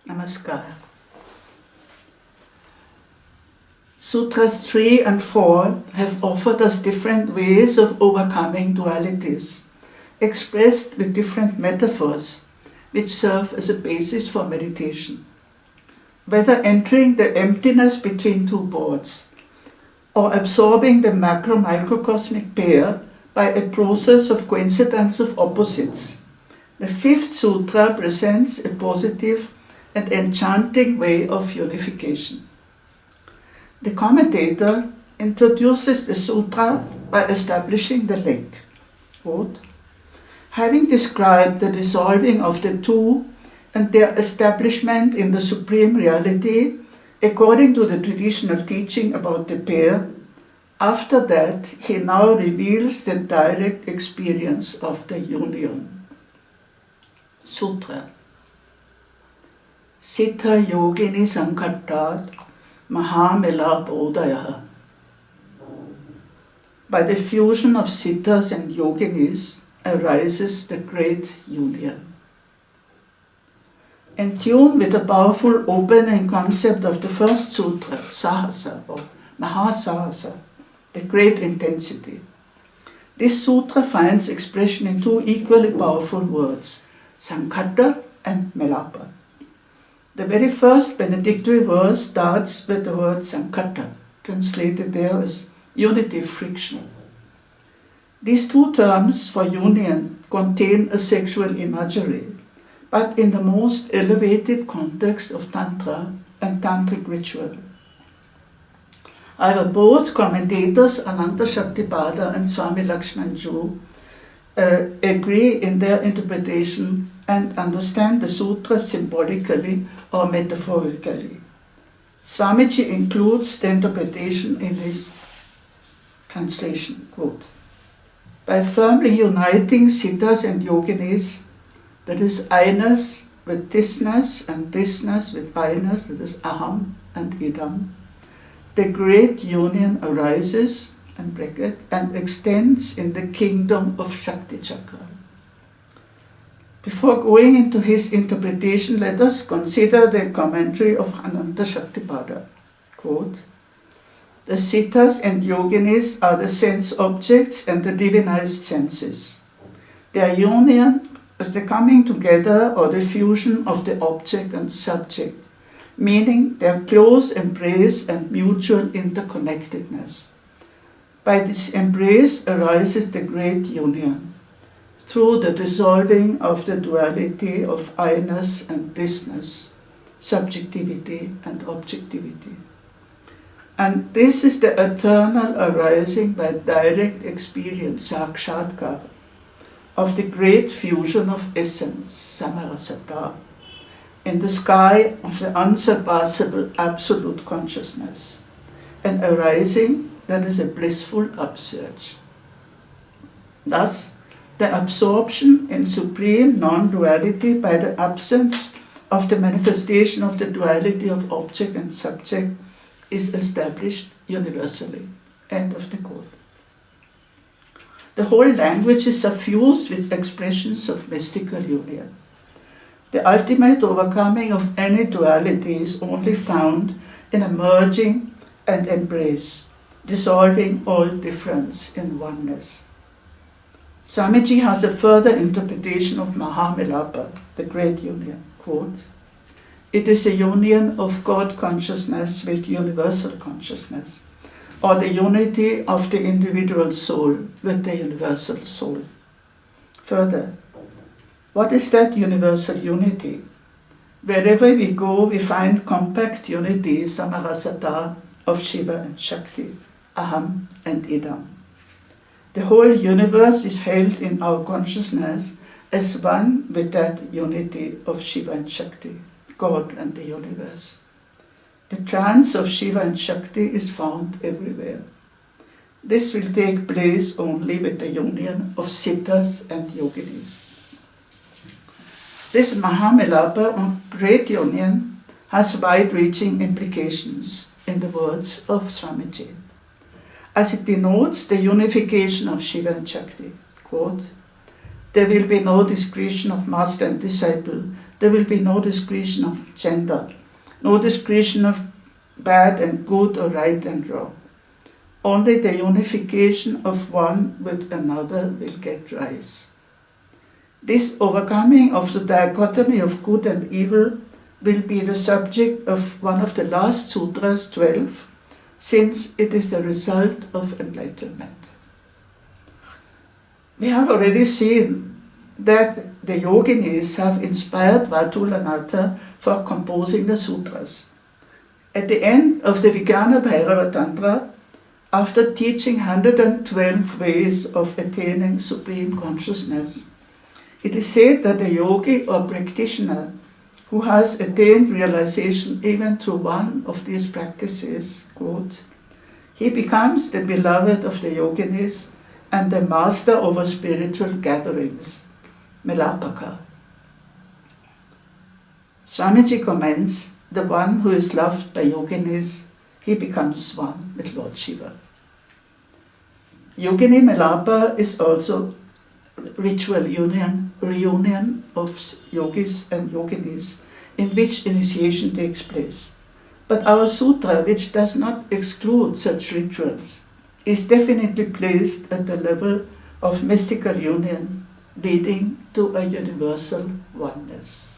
Namaskar. Sutras 3 and 4 have offered us different ways of overcoming dualities, expressed with different metaphors, which serve as a basis for meditation. Whether entering the emptiness between two boards, or absorbing the macro-microcosmic pair by a process of coincidence of opposites, the fifth sutra presents a positive and enchanting way of unification. The commentator introduces the sutra by establishing the link. Quote, having described the dissolving of the two and their establishment in the supreme reality, according to the traditional teaching about the pair, after that he now reveals the direct experience of the union. Sutra. Sita yogini sankattat mahamela bodhaya. By the fusion of siddhas and yoginis arises the great union. In tune with the powerful opening concept of the first sutra, sahasa or mahasahasa, the great intensity, this sutra finds expression in two equally powerful words, sankhata and melapa. The very first benedictory verse starts with the word sankhata, translated there as unity friction. These two terms for union contain a sexual imagery, but in the most elevated context of Tantra and Tantric ritual. However, both commentators Ananta Shaktipada and Swami Lakshmanju agree in their interpretation and understand the sutra symbolically or metaphorically. Swamiji includes the interpretation in his translation, quote, by firmly uniting siddhas and yoginis, that is I-ness with thisness and thisness with I-ness, that is aham and idam, the great union arises and extends in the kingdom of Shakti Chakra. Before going into his interpretation, let us consider the commentary of Ananta Shaktipada. Quote, the siddhas and yoginis are the sense objects and the divinized senses. Their union is the coming together or the fusion of the object and subject, meaning their close embrace and mutual interconnectedness. By this embrace arises the great union, through the dissolving of the duality of I-ness and thisness, subjectivity and objectivity. And this is the eternal arising by direct experience, sakshatkar, of the great fusion of essence, samarasata, in the sky of the unsurpassable absolute consciousness, an arising that is a blissful upsurge. Thus, the absorption in supreme non-duality by the absence of the manifestation of the duality of object and subject is established universally. End of the quote. The whole language is suffused with expressions of mystical union. The ultimate overcoming of any duality is only found in a merging and embrace, dissolving all difference in oneness. Swamiji has a further interpretation of Mahamilapa, the great union. Quote, it is a union of God consciousness with universal consciousness, or the unity of the individual soul with the universal soul. Further, what is that universal unity? Wherever we go, we find compact unity, samarasata, of Shiva and Shakti, aham and idam. The whole universe is held in our consciousness as one with that unity of Shiva and Shakti, God and the universe. The trance of Shiva and Shakti is found everywhere. This will take place only with the union of siddhas and yoginis. This Mahamilapa, or great union, has wide-reaching implications in the words of Swamiji, as it denotes the unification of Shiva and Shakti. Quote, there will be no discretion of master and disciple, there will be no discretion of gender, no discretion of bad and good or right and wrong. Only the unification of one with another will get rise. This overcoming of the dichotomy of good and evil will be the subject of one of the last sutras, 12, since it is the result of enlightenment. We have already seen that the yoginis have inspired Vatulanatha for composing the sutras. At the end of the Vijnana Bhairava Tantra, after teaching 112 ways of attaining supreme consciousness, it is said that a yogi or practitioner who has attained realization even through one of these practices, quote, he becomes the beloved of the yoginis and the master over spiritual gatherings, Melapaka. Swamiji comments, the one who is loved by yoginis, he becomes one with Lord Shiva. Yogini Melapa is also ritual reunion of yogis and yoginis in which initiation takes place. But our sutra, which does not exclude such rituals, is definitely placed at the level of mystical union leading to a universal oneness.